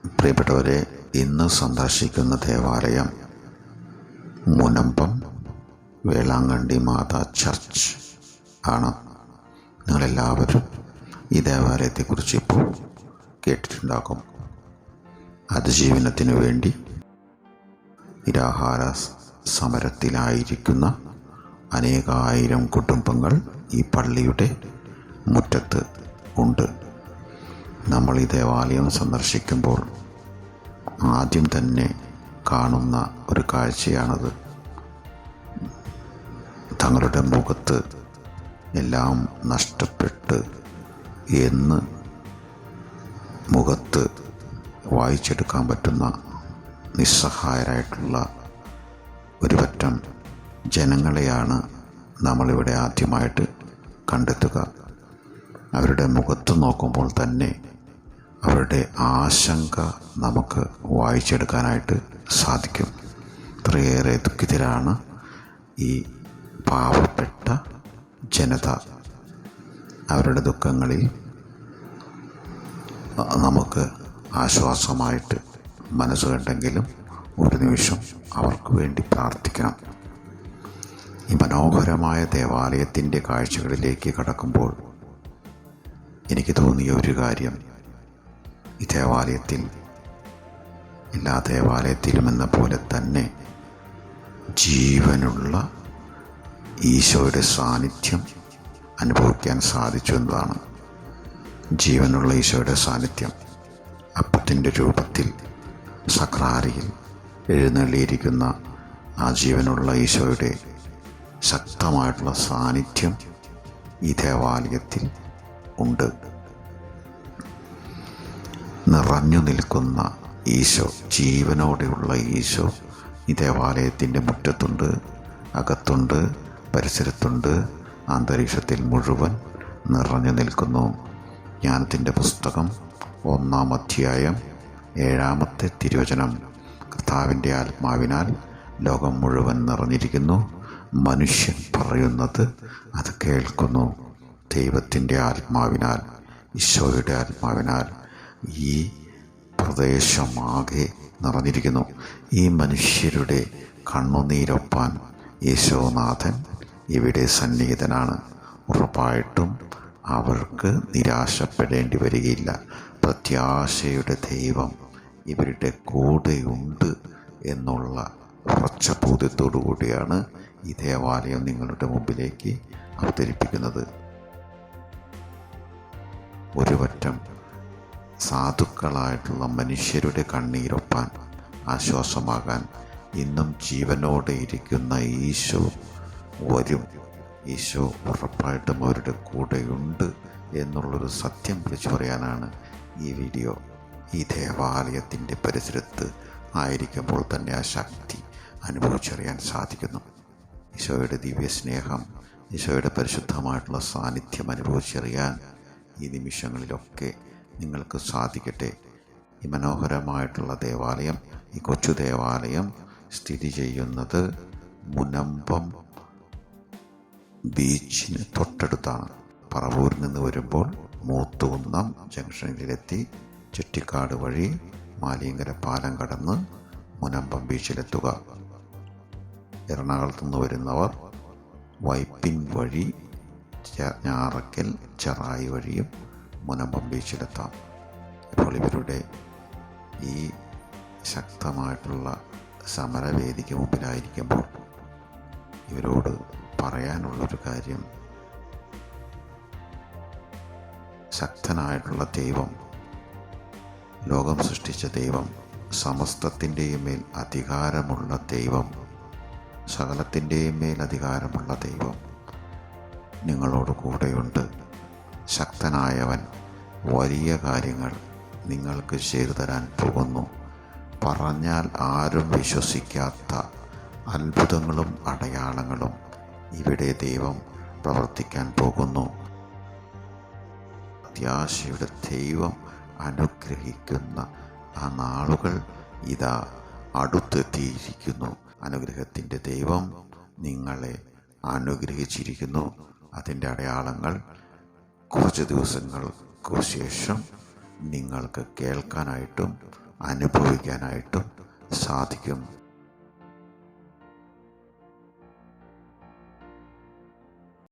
പ്രിയപ്പെട്ടവരെ, ഇന്ന് സന്ദർശിക്കുന്ന ദേവാലയം മുനമ്പം വേളാങ്കണ്ണി മാതാ ചർച്ച് ആണ്. നിങ്ങളെല്ലാവരും ഈ ദേവാലയത്തെക്കുറിച്ച് ഇപ്പോൾ കേട്ടിട്ടുണ്ടാകും. അതിജീവനത്തിനു വേണ്ടി നിരാഹാര സമരത്തിലായിരിക്കുന്ന അനേകായിരം കുടുംബങ്ങൾ ഈ പള്ളിയുടെ മുറ്റത്ത് ഉണ്ട്. നമ്മൾ ഈ ദേവാലയം സന്ദർശിക്കുമ്പോൾ ആദ്യം തന്നെ കാണുന്ന ഒരു കാഴ്ചയാണത്. തങ്ങളുടെ മുഖത്ത് എല്ലാം നഷ്ടപ്പെട്ട് എന്ന് മുഖത്ത് വായിച്ചെടുക്കാൻ പറ്റുന്ന നിസ്സഹായരായിട്ടുള്ള ഒരു പറ്റം ജനങ്ങളെയാണ് നമ്മളിവിടെ ആദ്യമായിട്ട് കണ്ടെത്തുക. അവരുടെ മുഖത്ത് നോക്കുമ്പോൾ തന്നെ അവരുടെ ആശങ്ക നമുക്ക് വായിച്ചെടുക്കാനായിട്ട് സാധിക്കും. ഇത്രയേറെ ദുഃഖിതരാണ് ഈ പാവപ്പെട്ട ജനത. അവരുടെ ദുഃഖങ്ങളിൽ നമുക്ക് ആശ്വാസമായിട്ട് മനസ്സുകണ്ടെങ്കിലും ഒരു നിമിഷം അവർക്ക് വേണ്ടി പ്രാർത്ഥിക്കണം. ഈ മനോഹരമായ ദേവാലയത്തിൻ്റെ കാഴ്ചകളിലേക്ക് കടക്കുമ്പോൾ എനിക്ക് തോന്നിയ ഒരു കാര്യം, ഈ ദേവാലയത്തിൽ എല്ലാ ദേവാലയത്തിലും എന്ന പോലെ തന്നെ ജീവനുള്ള ഈശോയുടെ സാന്നിധ്യം അനുഭവിക്കാൻ സാധിച്ചു എന്നതാണ്. ജീവനുള്ള ഈശോയുടെ സാന്നിധ്യം അപ്പത്തിൻ്റെ രൂപത്തിൽ സക്രാരിയിൽ എഴുന്നള്ളിയിരിക്കുന്ന ആ ജീവനുള്ള ഈശോയുടെ ശക്തമായിട്ടുള്ള സാന്നിധ്യം ഈ ദേവാലയത്തിൽ ഉണ്ട്. നിറഞ്ഞു നിൽക്കുന്ന ഈശോ, ജീവനോടെയുള്ള ഈശോ ഈ ദേവാലയത്തിൻ്റെ മുറ്റത്തുണ്ട്, അകത്തുണ്ട്, പരിസരത്തുണ്ട്, അന്തരീക്ഷത്തിൽ മുഴുവൻ നിറഞ്ഞു നിൽക്കുന്നു. ജ്ഞാനത്തിൻ്റെ പുസ്തകം 1-ാം അധ്യായം 7-ാമത്തെ തിരുവചനം, കർത്താവിൻ്റെ ആത്മാവിനാൽ ലോകം മുഴുവൻ നിറഞ്ഞിരിക്കുന്നു, മനുഷ്യൻ പറയുന്നത് അത് കേൾക്കുന്നു. ദൈവത്തിൻ്റെ ആത്മാവിനാൽ, ഈശോയുടെ ആത്മാവിനാൽ ഈ പ്രദേശമാകെ നിറഞ്ഞിരിക്കുന്നു. ഈ മനുഷ്യരുടെ കണ്ണുനീരൊപ്പാൻ യേശോനാഥൻ ഇവിടെ സന്നിഹിതനാണ്. ഉറപ്പായിട്ടും അവർക്ക് നിരാശപ്പെടേണ്ടി വരികയില്ല. പ്രത്യാശയുടെ ദൈവം ഇവരുടെ കൂടെയുണ്ട് എന്നുള്ള ഉറച്ച ബോധ്യത്തോടു കൂടിയാണ് ഈ ദേവാലയം നിങ്ങളുടെ മുമ്പിലേക്ക് അവതരിപ്പിക്കുന്നത്. ഒരു പറ്റം സാധുക്കളായിട്ടുള്ള മനുഷ്യരുടെ കണ്ണീരൊപ്പാൻ, ആശ്വാസമാകാൻ ഇന്നും ജീവനോടെ ഇരിക്കുന്ന ഈശോ വരും. ഈശോ ഉറപ്പായിട്ടും അവരുടെ കൂടെയുണ്ട് എന്നുള്ളൊരു സത്യം വിളിച്ചു പറയാനാണ് ഈ വീഡിയോ. ഈ ദേവാലയത്തിൻ്റെ പരിസരത്ത് ആയിരിക്കുമ്പോൾ തന്നെ ആ ശക്തി അനുഭവിച്ചറിയാൻ സാധിക്കുന്നു. ഈശോയുടെ ദിവ്യ സ്നേഹം, ഈശോയുടെ പരിശുദ്ധമായിട്ടുള്ള സാന്നിധ്യം അനുഭവിച്ചറിയാൻ ഈ നിമിഷങ്ങളിലൊക്കെ നിങ്ങൾക്ക് സാധിക്കട്ടെ. ഈ മനോഹരമായിട്ടുള്ള ദേവാലയം, ഈ കൊച്ചു ദേവാലയം സ്ഥിതി ചെയ്യുന്നത് മുനമ്പം ബീച്ചിന് തൊട്ടടുത്താണ്. പറവൂരിൽ നിന്ന് വരുമ്പോൾ മൂത്തുകുന്നം ജംഗ്ഷനിലെത്തി ചുറ്റിക്കാട് വഴി മാലിയങ്കര പാലം കടന്ന് മുനമ്പം ബീച്ചിലെത്തുക. എറണാകുളത്തു നിന്ന് വരുന്നവർ വൈപ്പിൻ വഴി ഞാറക്കൽ ചെറായി വഴിയും മുനമ്പം ബീച്ചിലെത്താം. ഇപ്പോൾ ഇവരുടെ ഈ ശക്തമായിട്ടുള്ള സമരവേദിക്ക് മുമ്പിലായിരിക്കുമ്പോൾ ഇവരോട് പറയാനുള്ളൊരു കാര്യം, ശക്തനായിട്ടുള്ള ദൈവം, ലോകം സൃഷ്ടിച്ച ദൈവം, സമസ്തത്തിൻ്റെയും മേൽ അധികാരമുള്ള ദൈവം, സകലത്തിൻ്റെയും മേൽ അധികാരമുള്ള ദൈവം നിങ്ങളോട് കൂടെയുണ്ട്. ശക്തനായവൻ വലിയ കാര്യങ്ങൾ നിങ്ങൾക്ക് ചെയ്തു തരാൻ പോകുന്നു. പറഞ്ഞാൽ ആരും വിശ്വസിക്കാത്ത അത്ഭുതങ്ങളും അടയാളങ്ങളും ഇവിടെ ദൈവം പ്രവർത്തിക്കാൻ പോകുന്നു. പ്രത്യാശയുടെ ദൈവം അനുഗ്രഹിക്കുന്ന ആ നാളുകൾ ഇതാ അടുത്തെത്തിയിരിക്കുന്നു. അനുഗ്രഹത്തിൻ്റെ ദൈവം നിങ്ങളെ അനുഗ്രഹിച്ചിരിക്കുന്നു. അതിൻ്റെ അടയാളങ്ങൾ കുറച്ച് ദിവസങ്ങൾക്ക് ശേഷം നിങ്ങൾക്ക് കേൾക്കാനായിട്ടും അനുഭവിക്കാനായിട്ടും സാധിക്കും.